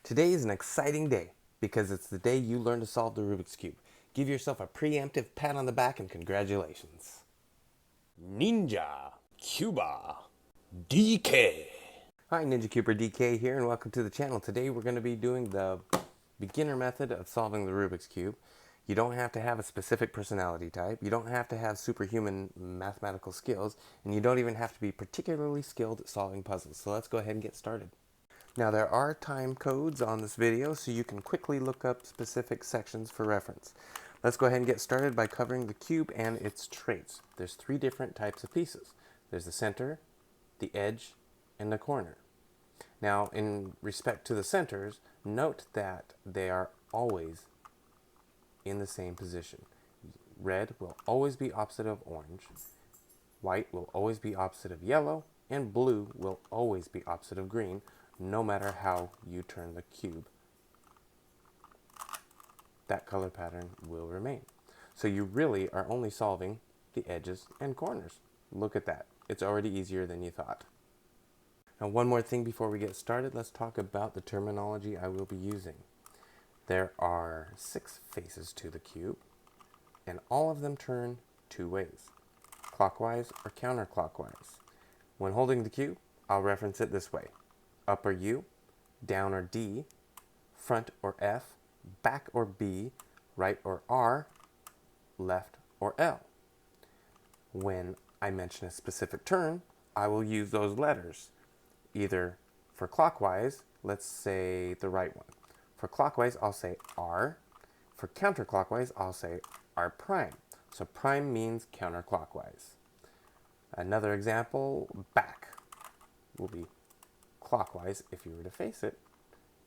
Today is an exciting day because it's the day you learn to solve the Rubik's Cube. Give yourself a preemptive pat on the back and congratulations. Ninja Cuba DK. Hi, Ninja Cuber DK here, and welcome to the channel. Today we're going to be doing the beginner method of solving the Rubik's Cube. You don't have to have a specific personality type, you don't have to have superhuman mathematical skills, and you don't even have to be particularly skilled at solving puzzles. So let's go ahead and get started. Now there are time codes on this video, so you can quickly look up specific sections for reference. Let's go ahead and get started by covering the cube and its traits. There's three different types of pieces. There's the center, the edge, and the corner. Now, in respect to the centers, note that they are always in the same position. Red will always be opposite of orange, white will always be opposite of yellow, and blue will always be opposite of green, no matter how you turn the cube. That color pattern will remain. So you really are only solving the edges and corners. Look at that. It's already easier than you thought. Now, one more thing before we get started, let's talk about the terminology I will be using. There are 6 faces to the cube, and all of them turn 2 ways, clockwise or counterclockwise. When holding the cube, I'll reference it this way: up or U, down or D, front or F, back or B, right or R, left or L. When I mention a specific turn, I will use those letters. Either for clockwise, let's say the right one. For clockwise, I'll say R. For counterclockwise, I'll say R prime. So prime means counterclockwise. Another example, back will be clockwise if you were to face it,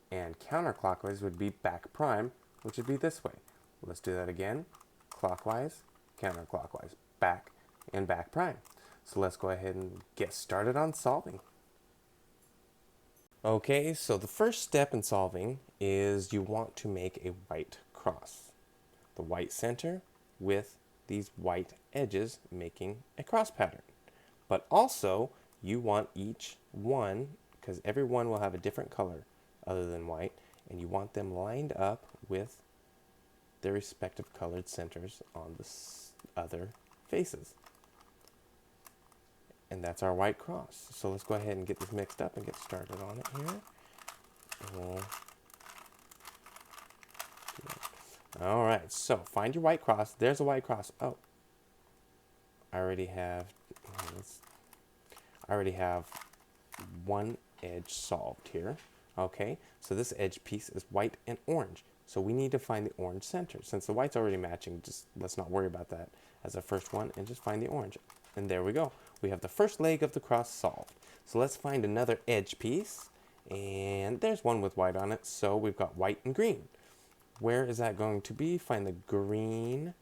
and counterclockwise would be back prime, which would be this way. Let's do that again. Clockwise, counterclockwise, back, and back prime. So let's go ahead and get started on solving. Okay, so the first step in solving is you want to make a white cross. The white center with these white edges making a cross pattern. But also, you want each one, because every one will have a different color other than white, and you want them lined up with their respective colored centers on the other faces. And that's our white cross. So let's go ahead and get this mixed up and get started on it here. All right, so find your white cross. There's a white cross. Oh, I already have one edge solved here. Okay, so this edge piece is white and orange. So we need to find the orange center. Since the white's already matching, just let's not worry about that as a first one and just find the orange. And there we go. We have the first leg of the cross solved. So let's find another edge piece. And there's one with white on it. So we've got white and green. Where is that going to be? Find the green.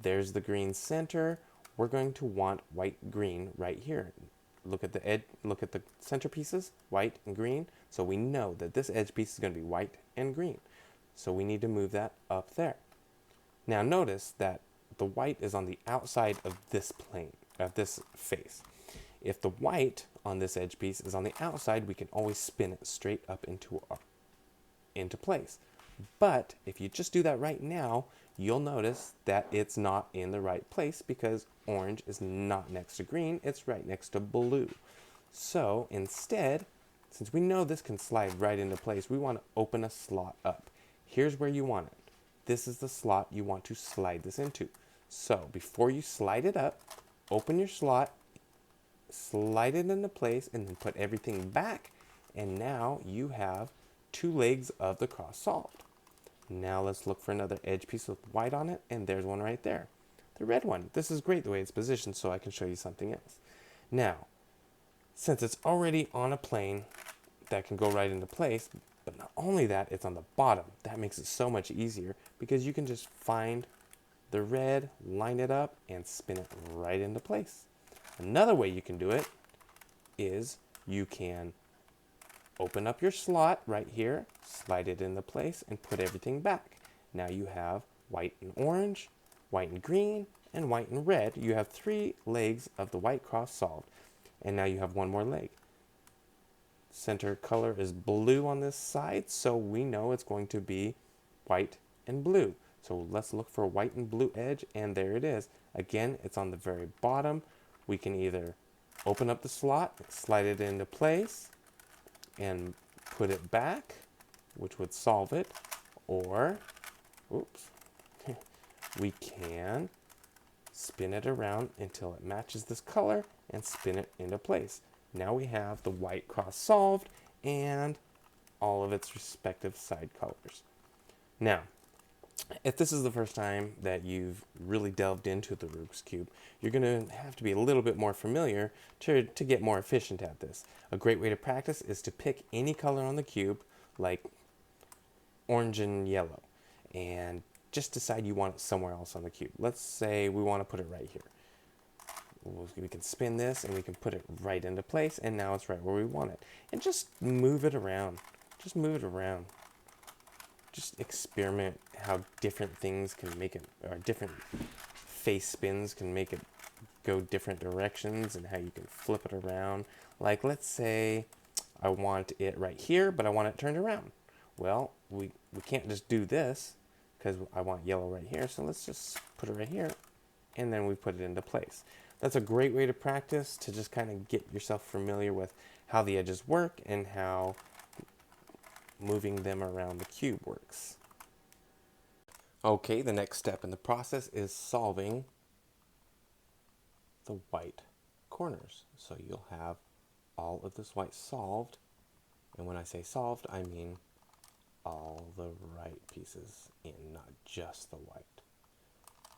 There's the green center. We're going to want white, green right here. Look at the edge, look at the center pieces, white and green. So we know that this edge piece is going to be white and green. So we need to move that up there. Now notice that the white is on the outside of this plane, of this face. If the white on this edge piece is on the outside, we can always spin it straight up into place. But if you just do that right now, you'll notice that it's not in the right place because orange is not next to green, it's right next to blue. So instead, since we know this can slide right into place, we want to open a slot up. Here's where you want it. This is the slot you want to slide this into. So before you slide it up, open your slot, slide it into place, and then put everything back. And now you have 2 legs of the cross solved. Now let's look for another edge piece with white on it, and there's one right there. The red one. This is great the way it's positioned, so I can show you something else. Now, since it's already on a plane that can go right into place, but not only that, it's on the bottom. That makes it so much easier because you can just find the red, line it up, and spin it right into place. Another way you can do it is you can open up your slot right here, slide it into place, and put everything back. Now you have white and orange, white and green, and white and red. You have 3 legs of the white cross solved. And now you have one more leg. center color is blue on this side, so we know it's going to be white and blue. So let's look for a white and blue edge, and there it is. Again, it's on the very bottom. We can either open up the slot, slide it into place, and put it back, which would solve it, or, oops, we can spin it around until it matches this color and spin it into place. Now we have the white cross solved and all of its respective side colors. Now, if this is the first time that you've really delved into the Rubik's Cube, you're going to have to be a little bit more familiar to get more efficient at this. A great way to practice is to pick any color on the cube, like orange and yellow, and just decide you want it somewhere else on the cube. Let's say we want to put it right here. We can spin this and we can put it right into place, and now it's right where we want it. And just move it around. Just move it around. Just experiment how different things can make it, or different face spins can make it go different directions, and how you can flip it around. Like, let's say I want it right here, but I want it turned around. Well, we can't just do this because I want yellow right here. So let's just put it right here, and then we put it into place. That's a great way to practice, to just kind of get yourself familiar with how the edges work and how moving them around the cube works. Okay, the next step in the process is solving the white corners. So you'll have all of this white solved, and when I say solved, I mean all the right pieces in, not just the white.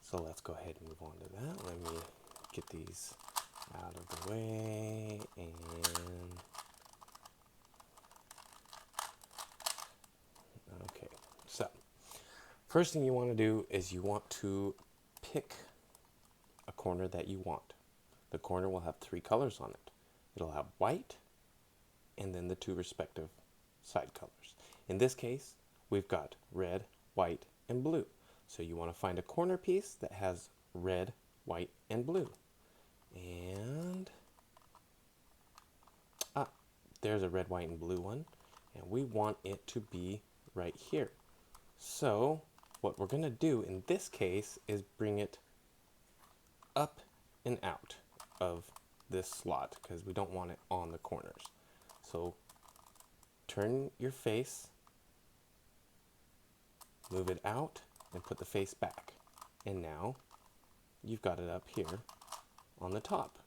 So let's go ahead and move on to that. Let me get these out of the way, and okay, so first thing you want to do is you want to pick a corner that you want. The corner will have 3 colors on it. It'll have white and then the 2 respective side colors. In this case, we've got red, white, and blue. So you want to find a corner piece that has red, white, and blue. And there's a red, white, and blue one. And we want it to be right here. So what we're going to do in this case is bring it up and out of this slot, because we don't want it on the corners. So turn your face, move it out, and put the face back. And now you've got it up here on the top,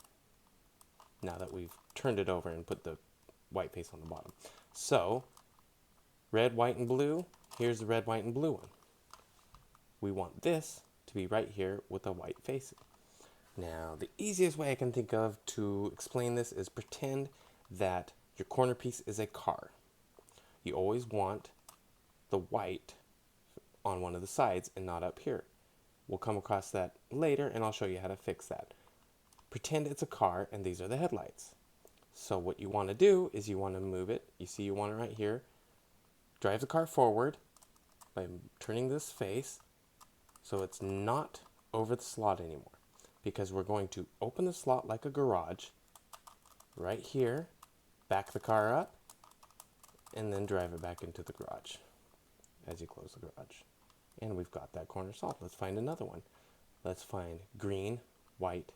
now that we've turned it over and put the white face on the bottom. So red, white, and blue, here's the red, white, and blue one. We want this to be right here with a white facing. Now, the easiest way I can think of to explain this is pretend that your corner piece is a car. You always want the white on one of the sides and not up here. We'll come across that later, and I'll show you how to fix that. Pretend it's a car, and these are the headlights. So what you want to do is you want to move it. You see you want it right here. Drive the car forward by turning this face so it's not over the slot anymore, because we're going to open the slot like a garage right here, back the car up, and then drive it back into the garage as you close the garage. And we've got that corner solved. Let's find another one. Let's find green, white,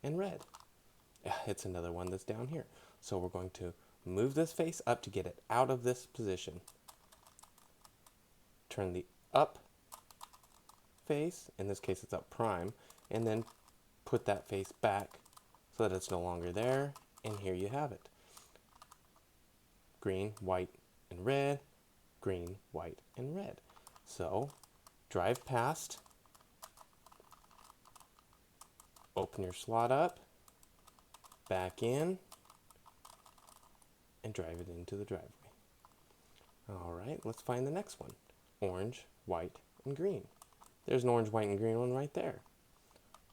and red. It's another one that's down here. So we're going to move this face up to get it out of this position. Turn the up face, in this case it's up prime, and then put that face back so that it's no longer there, and here you have it. Green, white, and red, green, white, and red. So drive past, open your slot up, back in, and drive it into the driveway. All right, let's find the next one. Orange, white, and green. There's an orange, white, and green one right there.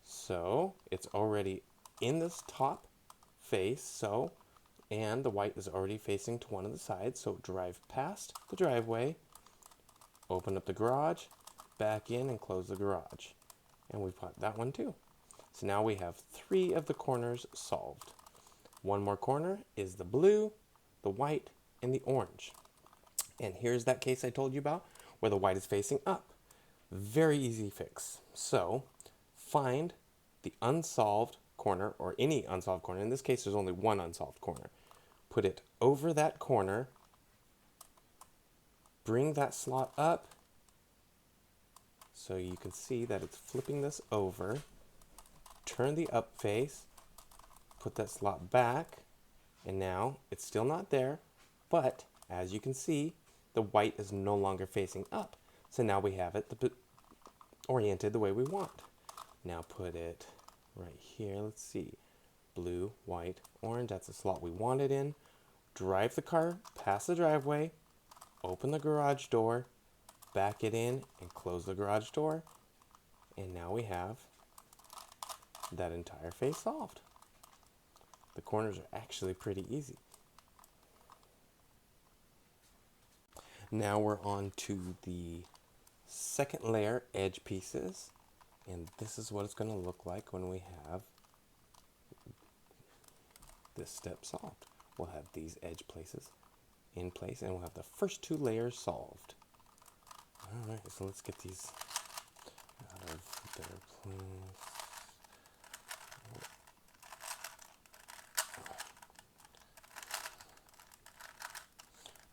So it's already in this top face, and the white is already facing to one of the sides, so drive past the driveway, open up the garage, back in, and close the garage. And we've got that one too. So now we have 3 of the corners solved. One more corner is the blue, the white, and the orange. And here's that case I told you about where the white is facing up. Very easy fix. So find the unsolved corner, or any unsolved corner. In this case, there's only one unsolved corner. Put it over that corner. Bring that slot up so you can see that it's flipping this over. Turn the up face. Put that slot back. And now it's still not there, but as you can see, the white is no longer facing up. So now we have it oriented the way we want. Now put it right here. Let's see. Blue, white, orange. That's the slot we want it in. Drive the car past the driveway. Open the garage door. Back it in and close the garage door. And now we have that entire face solved. The corners are actually pretty easy. Now we're on to the second layer edge pieces. And this is what it's going to look like when we have this step solved. We'll have these edge places in place and we'll have the first two layers solved. Alright, so let's get these out of their place.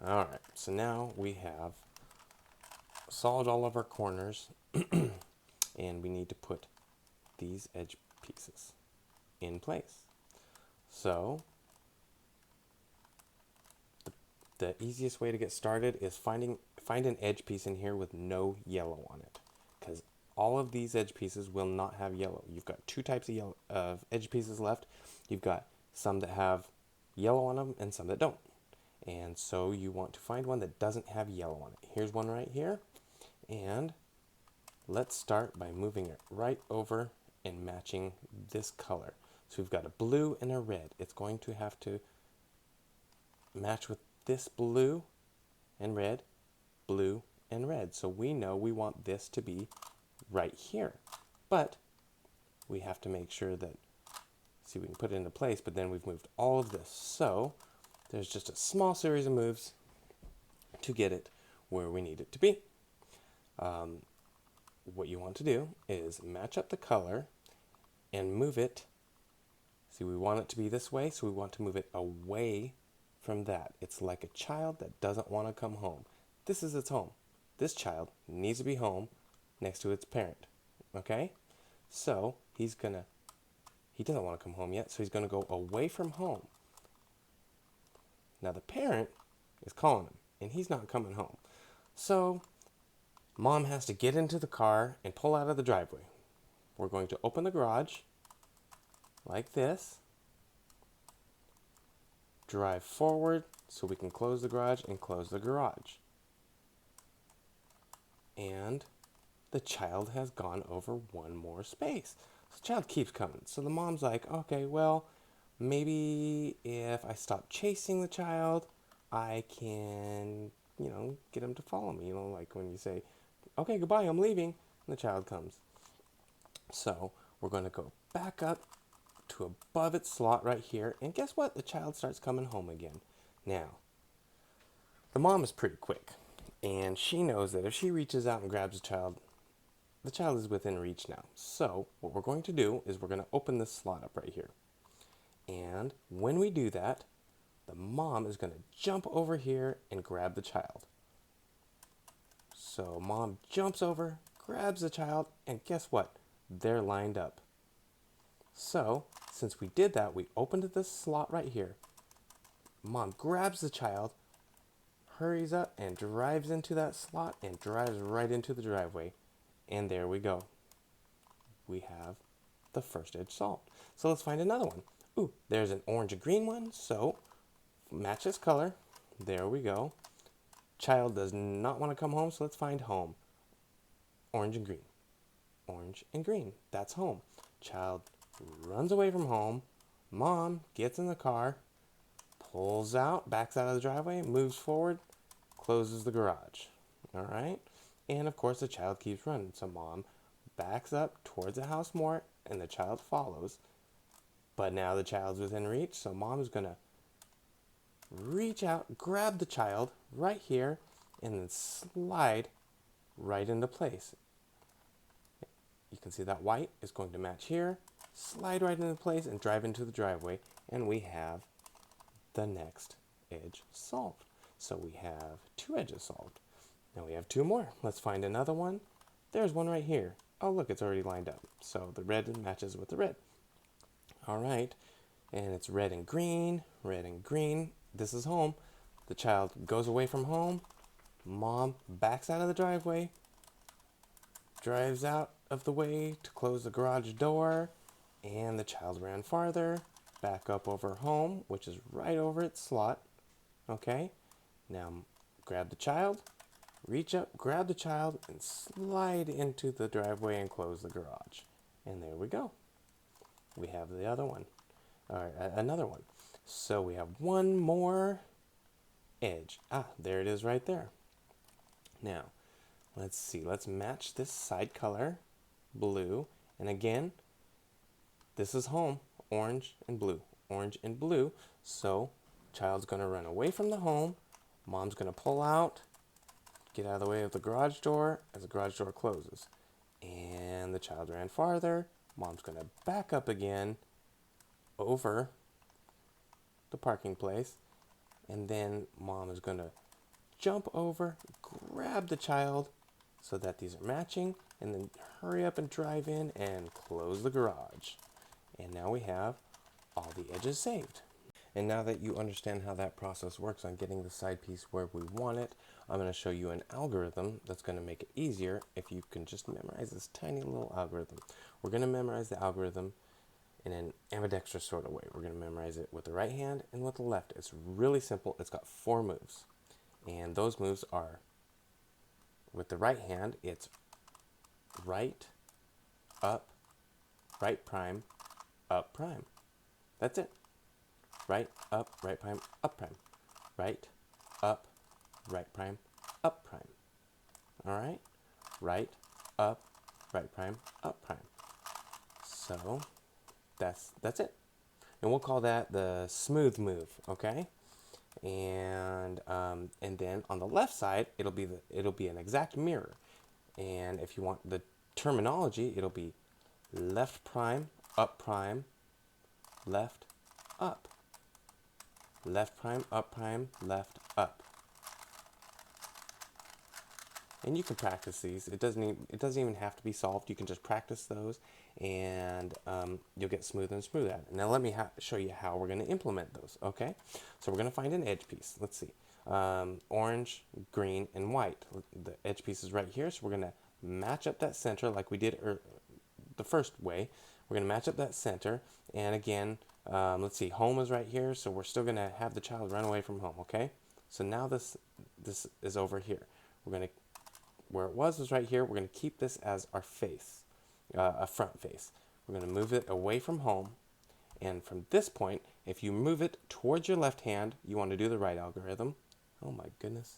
Alright, so now we have solved all of our corners and we need to put these edge pieces in place. So the easiest way to get started is find an edge piece in here with no yellow on it, because all of these edge pieces will not have yellow. You've got two types of edge pieces left. You've got some that have yellow on them and some that don't. And so you want to find one that doesn't have yellow on it. Here's one right here. And let's start by moving it right over and matching this color. So we've got a blue and a red. It's going to have to match with this blue and red, blue and red. So we know we want this to be right here. But we have to make sure that, see, we can put it into place, but then we've moved all of this. So there's just a small series of moves to get it where we need it to be. What you want to do is match up the color and move it. See, we want it to be this way, so we want to move it away from that. It's like a child that doesn't want to come home. This is its home. This child needs to be home next to its parent. Okay? So he doesn't want to come home yet, so he's going to go away from home. Now the parent is calling him, and he's not coming home. So Mom has to get into the car and pull out of the driveway. We're going to open the garage like this. Drive forward so we can close the garage and close the garage. And the child has gone over one more space. So the child keeps coming. So the mom's like, okay, well, maybe if I stop chasing the child, I can, get him to follow me. Like when you say, okay, goodbye, I'm leaving, and the child comes. So we're going to go back up to above its slot right here, and guess what? The child starts coming home again. Now, the mom is pretty quick, and she knows that if she reaches out and grabs the child is within reach now. So what we're going to do is we're going to open this slot up right here. And when we do that, the mom is going to jump over here and grab the child. So mom jumps over, grabs the child, and guess what? They're lined up. So since we did that, we opened this slot right here. Mom grabs the child, hurries up and drives into that slot and drives right into the driveway. And there we go. We have the first edge solved. So let's find another one. Ooh, there's an orange and green one. So match this color. There we go. Child does not want to come home, so let's find home. Orange and green. Orange and green. That's home. Child runs away from home. Mom gets in the car, pulls out, backs out of the driveway, moves forward, closes the garage. All right? And of course, the child keeps running. So mom backs up towards the house more, and the child follows. But now the child's within reach, so mom's going to reach out, grab the child right here, and then slide right into place. You can see that white is going to match here, slide right into place and drive into the driveway, and we have the next edge solved. So we have 2 edges solved. Now we have 2 more. Let's find another one. There's one right here. Oh, look, it's already lined up. So the red matches with the red. All right, and it's red and green, red and green. This is home. The child goes away from home. Mom backs out of the driveway, drives out of the way to close the garage door, and the child ran farther, back up over home, which is right over its slot. Okay, now grab the child, reach up, grab the child, and slide into the driveway and close the garage. And there we go. We have the other one, or another one. So we have one more edge. Ah, there it is right there. Now, let's see. Let's match this side color, blue. And again, this is home, orange and blue. Orange and blue. So, child's going to run away from the home. Mom's going to pull out, get out of the way of the garage door as the garage door closes. And the child ran farther. Mom's going to back up again over the parking place. And then mom is going to jump over, grab the child so that these are matching, and then hurry up and drive in and close the garage. And now we have all the edges saved. And now that you understand how that process works on getting the side piece where we want it, I'm going to show you an algorithm that's going to make it easier if you can just memorize this tiny little algorithm. We're going to memorize the algorithm in an ambidextrous sort of way. We're going to memorize it with the right hand and with the left. It's really simple. It's got 4 moves. And those moves are, with the right hand, it's right, up, right prime, up prime. That's it. Right, up, right prime, up prime. Right, up, right prime, up prime. All right? Right, up, right prime, up prime. So that's it. And we'll call that the smooth move, okay? And then on the left side, it'll be an exact mirror. And if you want the terminology, it'll be left prime, left, up. Left prime, left, up. And you can practice these. It doesn't even have to be solved. You can just practice those, and you'll get smoother and smoother at it. Now let me show you how we're going to implement those. Okay, so we're going to find an edge piece. Let's see, orange, green, and white. The edge piece is right here, so we're going to match up that center like we did the first way. We're going to match up that center, and again, let's see, home is right here, so we're still going to have the child run away from home. Okay, so now this is over here. We're going to, where it was right here, we're going to keep this as our face, a front face. We're going to move it away from home, and from this point, if you move it towards your left hand, you want to do the right algorithm. Oh my goodness.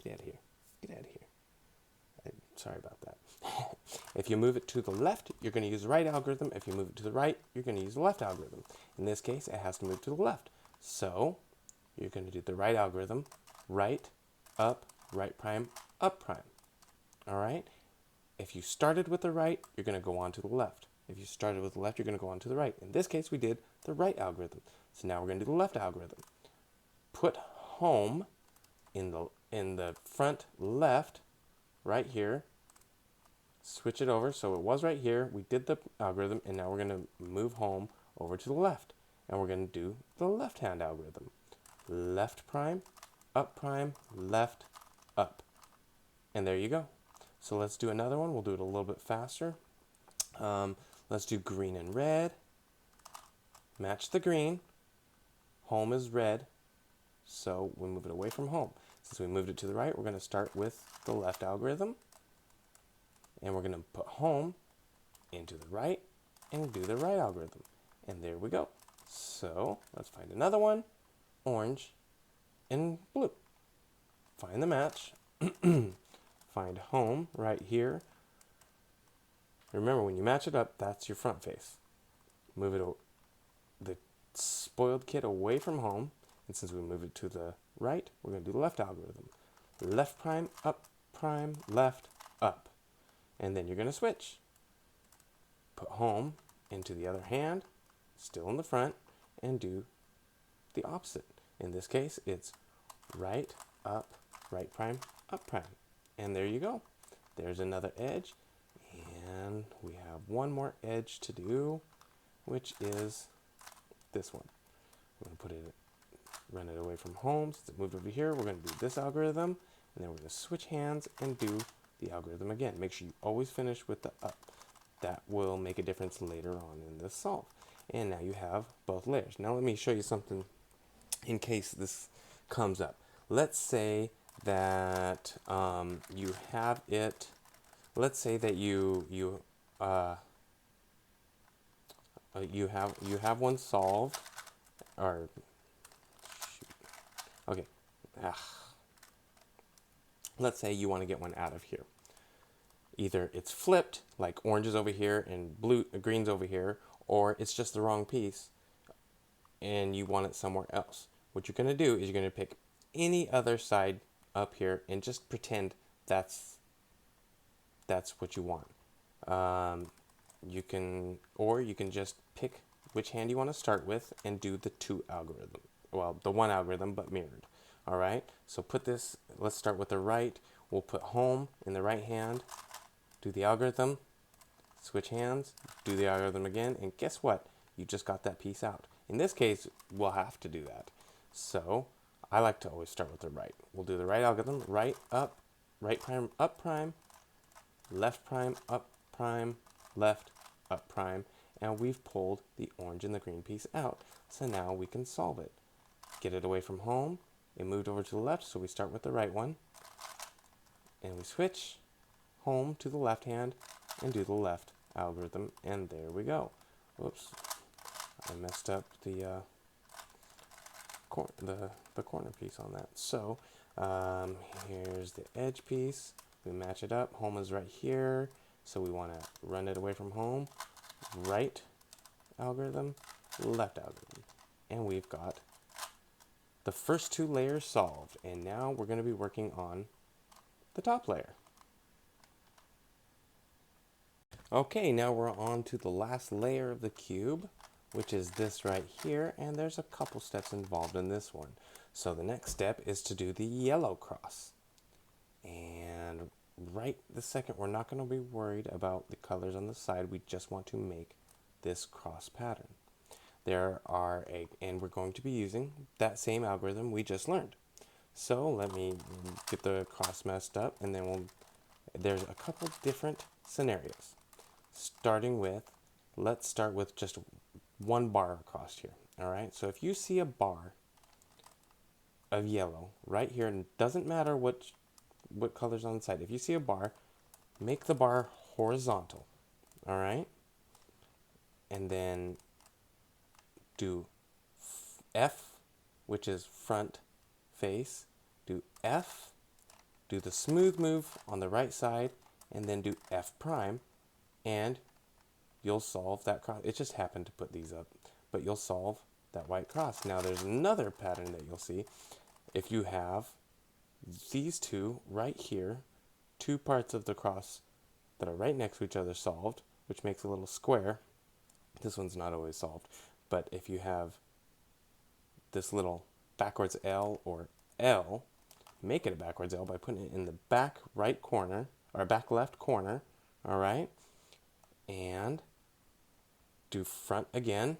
Get out of here. Get out of here. Sorry about that. If you move it to the left, you're going to use the right algorithm. If you move it to the right, you're going to use the left algorithm. In this case, it has to move to the left. So you're going to do the right algorithm, right, up, right prime, up prime. All right? If you started with the right, you're going to go on to the left. If you started with the left, you're going to go on to the right. In this case, we did the right algorithm. So now we're going to do the left algorithm. Put home in the front left, right here. Switch it over. So it was right here. We did the algorithm, and now we're going to move home over to the left. And we're going to do the left-hand algorithm. Left prime, left, up. And there you go. So let's do another one. We'll do it a little bit faster. Let's do green and red. Match the green. Home is red, so we move it away from home. Since we moved it to the right, we're going to start with the left algorithm. And we're going to put home into the right and do the right algorithm. And there we go. So let's find another one. Orange and blue. Find the match. Find home right here. Remember, when you match it up, that's your front face. Move it, the spoiled kid away from home, And since we moved it to the right, we're going to do the left algorithm. Left prime, left, up. And then you're going to switch. Put home into the other hand, still in the front, and do the opposite. In this case, it's right, up, right prime, up prime. And there you go. There's another edge. And we have one more edge to do, which is this one. We're going to run it away from home. Since it moved over here, we're going to do this algorithm. And then we're going to switch hands and do the algorithm again. Make sure you always finish with the up. That will make a difference later on in this solve. And now you have both layers. Now let me show you something in case this comes up. Let's say that you have it. Let's say that you have one solved, or shoot. Okay. Let's say you want to get one out of here. Either it's flipped, like orange is over here and green's over here, or it's just the wrong piece and you want it somewhere else. What you're going to do is you're going to pick any other side up here and just pretend that's what you want. You can just pick which hand you want to start with and do the two algorithm. Well, the one algorithm, but mirrored. All right. So let's start with the right. We'll put home in the right hand, do the algorithm, switch hands, do the algorithm again, and guess what? You just got that piece out. In this case, we'll have to do that. So I like to always start with the right. We'll do the right algorithm, right up, right prime, up prime, left prime, up prime, left, up prime, and we've pulled the orange and the green piece out. So now we can solve it. Get it away from home. It moved over to the left, so we start with the right one. And we switch home to the left hand and do the left algorithm, and there we go. Whoops, I messed up the corner piece on that. So here's the edge piece. We match it up. Home is right here, so we want to run it away from home. Right algorithm, left algorithm, and we've got the first two layers solved. And now we're going to be working on the top layer. Okay, now we're on to the last layer of the cube, which is this right here, and there's a couple steps involved in this one. So the next step is to do the yellow cross. And right this second, we're not going to be worried about the colors on the side. We just want to make this cross pattern. And we're going to be using that same algorithm we just learned. So let me get the cross messed up, and then there's a couple different scenarios. Let's start with just one bar across here. All right, so if you see a bar of yellow right here, and it doesn't matter what color's on the side, if you see a bar, make the bar horizontal. All right, and then do F, which is front face, do F, do the smooth move on the right side, and then do F prime, and you'll solve that cross. It just happened to put these up, but you'll solve that white cross. Now there's another pattern that you'll see. If you have these two right here, two parts of the cross that are right next to each other solved, which makes a little square. This one's not always solved, but if you have this little backwards L or L, make it a backwards L by putting it in the back right corner, or back left corner, all right? And do front again,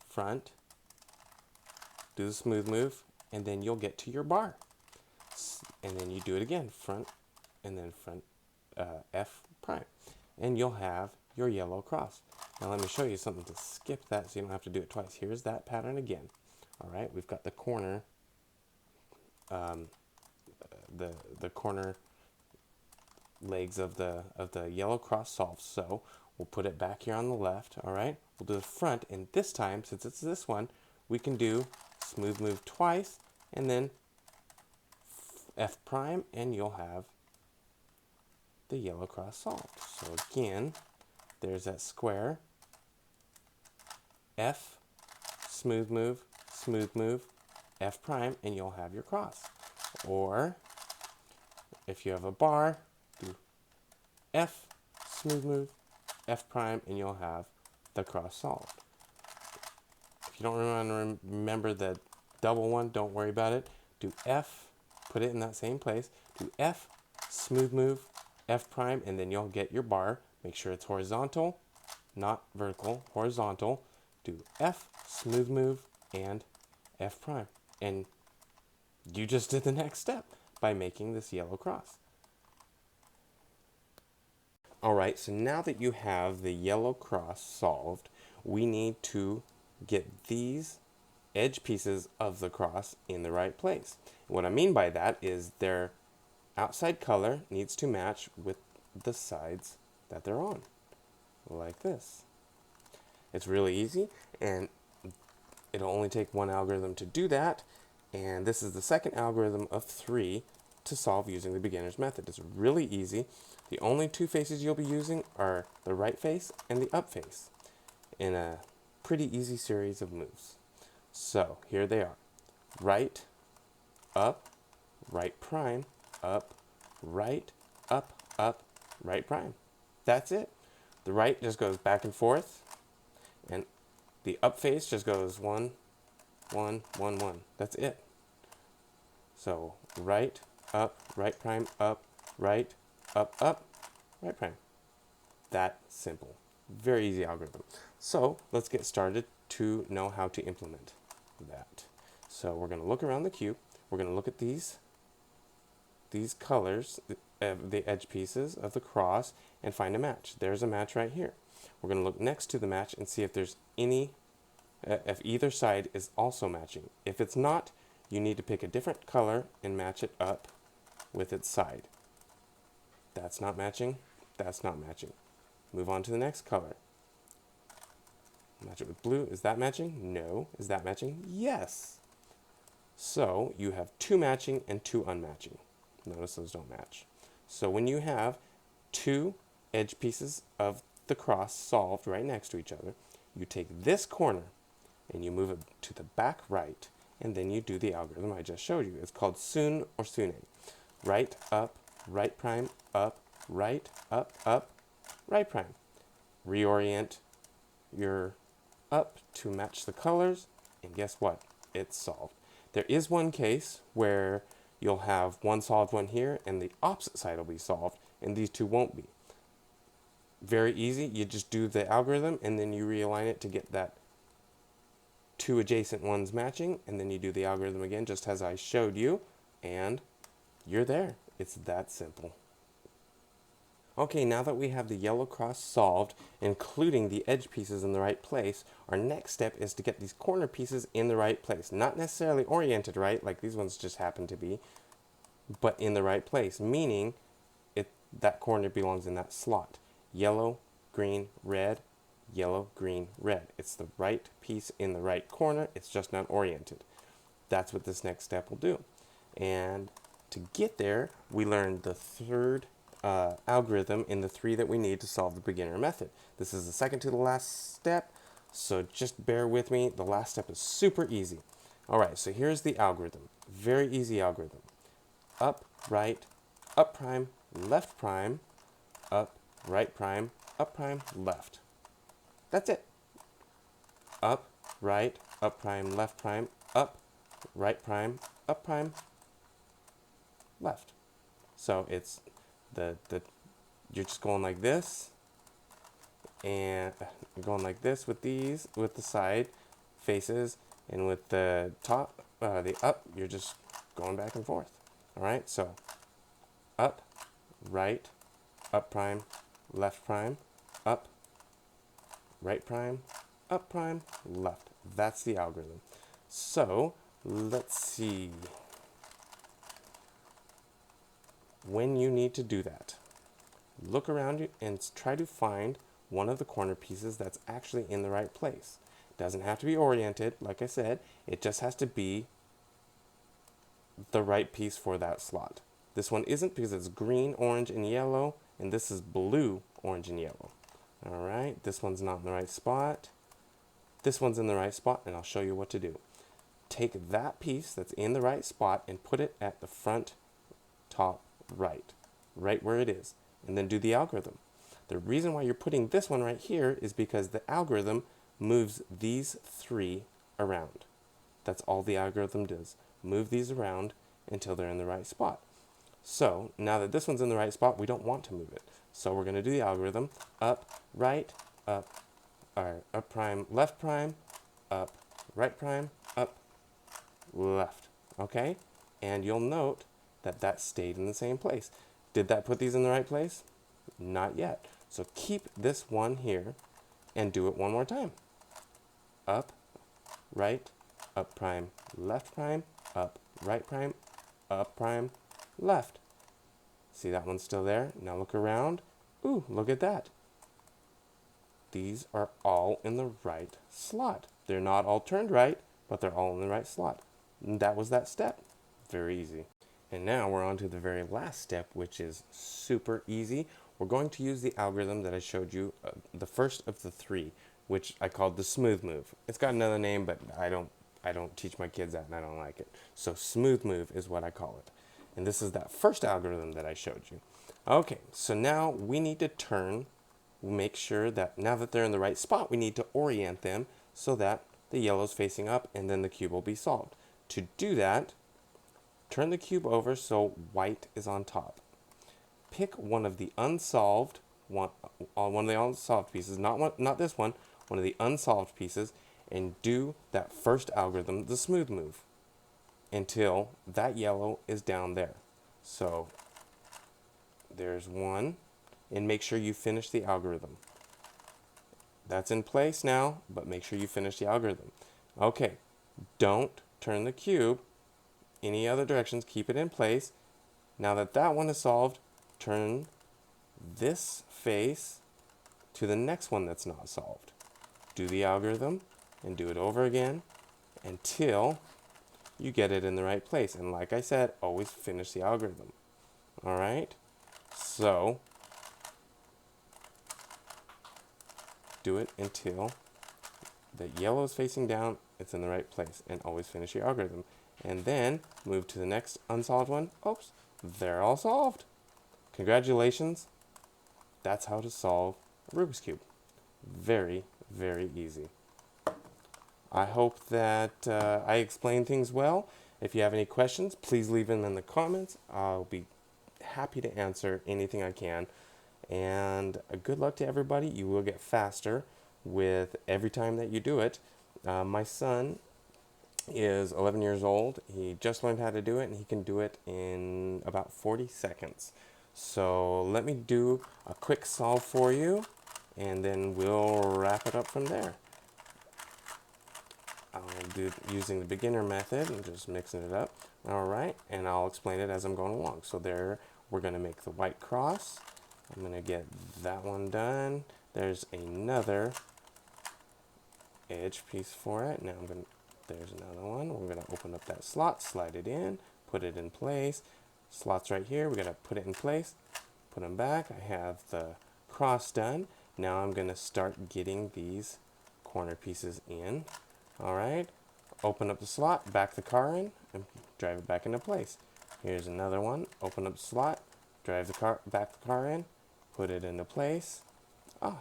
front, do the smooth move, and then you'll get to your bar. And then you do it again, front, and then front, F prime. And you'll have your yellow cross. Now let me show you something to skip that so you don't have to do it twice. Here's that pattern again. All right, we've got the corner, the corner legs of the yellow cross solved. So we'll put it back here on the left. All right, we'll do the front, and this time, since it's this one, we can do smooth move twice, and then F prime, and you'll have the yellow cross solved. So again, there's that square, F, smooth move, F prime, and you'll have your cross. Or if you have a bar, do F, smooth move, F prime, and you'll have the cross solved. If you don't remember the double one, don't worry about it. Do F, put it in that same place. Do F, smooth move, F prime, and then you'll get your bar. Make sure it's horizontal, not vertical, horizontal. Do F, smooth move, and F prime. And you just did the next step by making this yellow cross. All right, so now that you have the yellow cross solved, we need to get these edge pieces of the cross in the right place. What I mean by that is their outside color needs to match with the sides that they're on, like this. It's really easy, and it'll only take one algorithm to do that, and this is the second algorithm of 3 to solve using the beginner's method. It's really easy. The only two faces you'll be using are the right face and the up face in a pretty easy series of moves. So here they are. Right, up, right prime, up, right, up, right prime. That's it. The right just goes back and forth, and the up face just goes 1, 1, 1, 1. That's it. So right, right prime, up, right prime. That simple. Very easy algorithm. So let's get started to know how to implement that. So we're going to look around the cube. We're going to look at these colors, the edge pieces of the cross, and find a match. There's a match right here. We're going to look next to the match and see if there's any, if either side is also matching. If it's not, you need to pick a different color and match it up with its side. That's not matching. That's not matching. Move on to the next color. Match it with blue. Is that matching? No. Is that matching? Yes. So you have 2 matching and 2 unmatching. Notice those don't match. So when you have 2 edge pieces of the cross solved right next to each other, you take this corner and you move it to the back right, and then you do the algorithm I just showed you. It's called Sun or Sune. Right, up, right prime, up, right prime. Reorient your up to match the colors, and guess what? It's solved. There is one case where you'll have one solved one here, and the opposite side will be solved, and these two won't be. Very easy. You just do the algorithm, and then you realign it to get that 2 adjacent ones matching, and then you do the algorithm again, just as I showed you, and you're there. It's that simple. Okay, now that we have the yellow cross solved, including the edge pieces in the right place, our next step is to get these corner pieces in the right place. Not necessarily oriented right, like these ones just happen to be, but in the right place, meaning that corner belongs in that slot. Yellow, green, red, yellow, green, red. It's the right piece in the right corner, it's just not oriented. That's what this next step will do. And to get there, we learned the third algorithm in the 3 that we need to solve the beginner method. This is the second to the last step, so just bear with me. The last step is super easy. All right, so here's the algorithm. Very easy algorithm. Up, right, up prime, left prime, up, right prime, up prime, left. That's it. Up, right, up prime, left prime, up, right prime, up prime, left. So it's you're just going like this, and you're going like this with these, with the side faces, and with the top, the up, you're just going back and forth. All right, so up, right, up prime, left prime, up, right prime, up prime, left. That's the algorithm. So let's see. When you need to do that, look around you and try to find one of the corner pieces that's actually in the right place. It doesn't have to be oriented, like I said, it just has to be the right piece for that slot. This one isn't because it's green, orange, and yellow, and this is blue, orange, and yellow. All right, this one's not in the right spot. This one's in the right spot, and I'll show you what to do. take that piece that's in the right spot and put it at the front top right where it is, and then do the algorithm. The reason why you're putting this one right here is because the algorithm moves these three around. That's all the algorithm does. Move these around until they're in the right spot. So now that this one's in the right spot, we don't want to move it. So we're going to do the algorithm up, right, up, or up prime, left prime, up, right prime, up, left. Okay? And you'll note that that stayed in the same place. Did that put these in the right place? Not yet. So keep this one here and do it one more time. Up, right, up prime, left prime, up, right prime, up prime, left. See that one's still there? Now look around. Ooh, look at that. These are all in the right slot. They're not all turned right, but they're all in the right slot. And that was that step. Very easy. And now we're on to the very last step, which is super easy. We're going to use the algorithm that I showed you, the first of the three, which I called the smooth move. It's got another name, but I don't teach my kids that and I don't like it. So smooth move is what I call it. And this is that first algorithm that I showed you. Okay, so now we need to make sure that now that they're in the right spot, we need to orient them so that the yellow's facing up and then the cube will be solved. To do that, turn the cube over so white is on top. Pick one of the unsolved pieces, not this one, one of the unsolved pieces, and do that first algorithm, the smooth move, until that yellow is down there. So there's one, and make sure you finish the algorithm. That's in place now, but make sure you finish the algorithm. Okay, don't turn the cube any other directions, keep it in place. Now that that one is solved, turn this face to the next one that's not solved. Do the algorithm and do it over again until you get it in the right place. And like I said, always finish the algorithm. All right? So do it until the yellow is facing down, it's in the right place, and always finish your algorithm. And then move to the next unsolved one. Oops, they're all solved. Congratulations. That's how to solve a Rubik's Cube. Very, very easy. I hope that I explained things well. If you have any questions, please leave them in the comments. I'll be happy to answer anything I can. And good luck to everybody. You will get faster with every time that you do it. My son is 11 years old. He just learned how to do it, and he can do it in about 40 seconds. So let me do a quick solve for you, and then we'll wrap it up from there. I'll do using the beginner method and just mixing it up. All right, and I'll explain it as I'm going along. So there, we're going to make the white cross. I'm going to get that one done. There's another edge piece for it. Now there's another one. We're going to open up that slot, slide it in, put it in place. Slots right here. We're going to put it in place, put them back. I have the cross done. Now I'm going to start getting these corner pieces in. All right. Open up the slot, back the car in, and drive it back into place. Here's another one. Open up the slot, drive the back the car in, put it into place. Oh,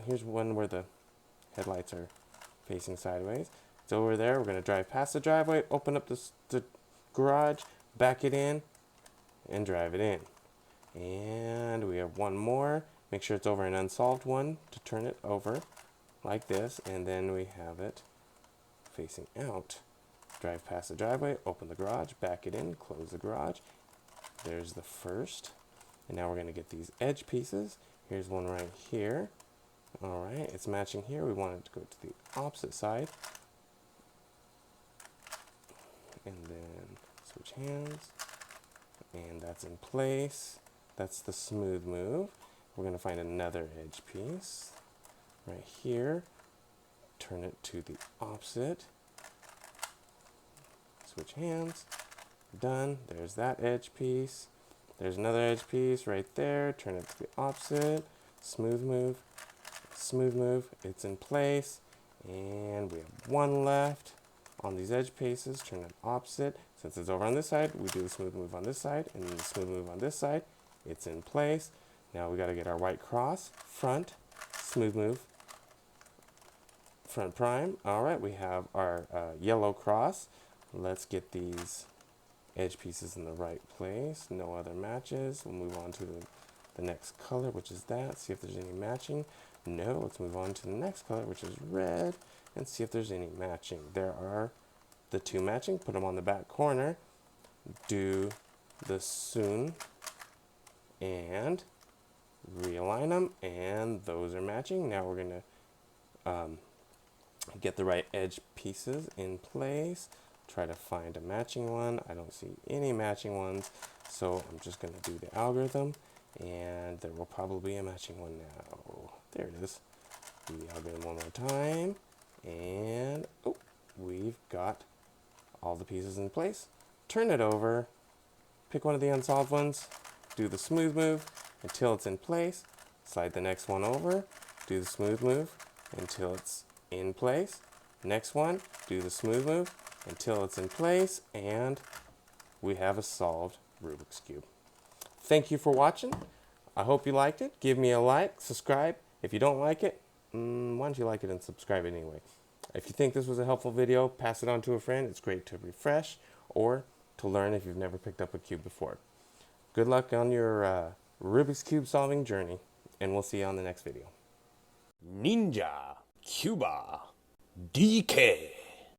here's one where the headlights are facing sideways. It's over there. We're going to drive past the driveway, open up the garage, back it in, and drive it in. And we have one more. Make sure it's over an unsolved one to turn it over like this, and then we have it facing out. Drive past the driveway, open the garage, back it in, close the garage. There's the first. And now we're going to get these edge pieces. Here's one right here. All right, it's matching here. We want it to go to the opposite side. And then switch hands. And that's in place. That's the smooth move. We're going to find another edge piece right here. Turn it to the opposite. Switch hands. Done. There's that edge piece. There's another edge piece right there. Turn it to the opposite. Smooth move. Smooth move. It's in place. And we have one left. on these edge pieces, turn it opposite. Since it's over on this side, we do the smooth move on this side, and then the smooth move on this side. It's in place. Now we got to get our white cross, front, smooth move, front prime. All right, we have our yellow cross. Let's get these edge pieces in the right place. No other matches. We'll move on to the next color, which is that. See if there's any matching. No, let's move on to the next color, which is red, and see if there's any matching. There are the two matching. Put them on the back corner. Do the soon and realign them, and those are matching. Now we're going to get the right edge pieces in place. Try to find a matching one. I don't see any matching ones, so I'm just going to do the algorithm, and there will probably be a matching one now. There it is. Do the algorithm one more time, and oh, we've got all the pieces in place. Turn it over, pick one of the unsolved ones, do the smooth move until it's in place, slide the next one over, do the smooth move until it's in place. Next one, do the smooth move until it's in place, and we have a solved Rubik's Cube. Thank you for watching. I hope you liked it. Give me a like, subscribe. If you don't like it, why don't you like it and subscribe anyway? If you think this was a helpful video, pass it on to a friend. It's great to refresh or to learn if you've never picked up a cube before. Good luck on your Rubik's Cube solving journey, and we'll see you on the next video. Ninja, Cuba, DK.